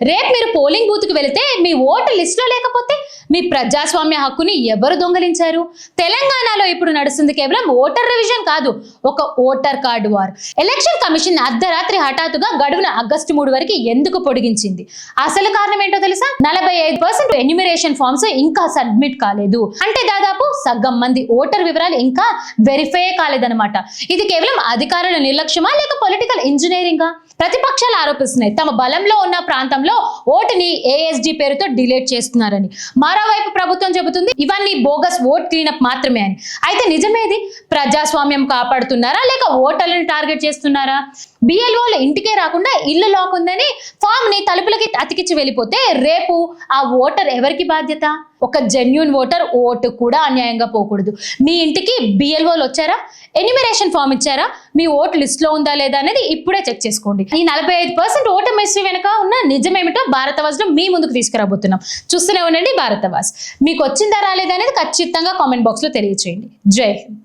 రేపు మీరు polling booth కు వెళితే మీ ఓటర్ లిస్ట్ లో లేకపోతే మీ ప్రజాస్వామ్య హక్కుని ఎవరు దొంగలించారు? తెలంగాణలో ఇప్పుడు నడుస్తుంది కేవలం ఓటర్ రివిజన్ కాదు, ఒక voter card war. Election commission అర్ధరాత్రి హఠాత్తుగా గడువున ఆగస్టు 3 వరకు ఎందుకు పొడిగించింది? అసలు కారణం ఏంటో తెలుసా? 45% ఎన్యూమరేషన్ ఫామ్స్ ఇంకా సబ్మిట్ కాలేదు. అంటే దాదాపు సగం మంది ఓటర్ వివరాలు ఇంకా వెరిఫై కాలేదన్నమాట. ఇది కేవలం అధికారుల నిర్లక్ష్యమా లేక పొలిటికల్ ఇంజనీరింగా? ప్రతిపక్షాలు ఆరోపిస్తున్నాయి తమ బలంలో ఉన్న ప్రాంతంలో ఓటుని ఏఎస్డి పేరుతో డిలీట్ చేస్తున్నారని. మరోవైపు ప్రభుత్వం చెబుతుంది ఇవన్నీ బోగస్ ఓట్ క్లీనప్ మాత్రమే అని. అయితే నిజమేది? ప్రజాస్వామ్యం కాపాడుతున్నారా లేక ఓటర్లను టార్గెట్ చేస్తున్నారా? బిఎల్ఓలు ఇంటికే రాకుండా ఇల్లు లాక్ ఉందని ఫామ్ ని తలుపులకి అతికిచ్చి వెళ్ళిపోతే రేపు ఆ ఓటర్ ఎవరికి బాధ్యత? ఒక జెన్యూన్ ఓటర్ ఓటు కూడా అన్యాయంగా పోకూడదు. మీ ఇంటికి బిఎల్ఓలు వచ్చారా? ఎన్యూమరేషన్ ఫామ్ ఇచ్చారా? మీ ఓటు లిస్ట్ లో ఉందా లేదా అనేది ఇప్పుడే చెక్ చేసుకోండి. ఈ 45% ఓటర్ మిస్టరీ వెనక ఉన్న నిజమేమిటో భారతవాసులో మీ ముందుకు తీసుకురాబోతున్నాం. చూస్తూనే ఉండండి భారతవాస్. మీకు వచ్చిందా రాలేదా అనేది ఖచ్చితంగా కామెంట్ బాక్స్ లో తెలియజేయండి. జై హింద్.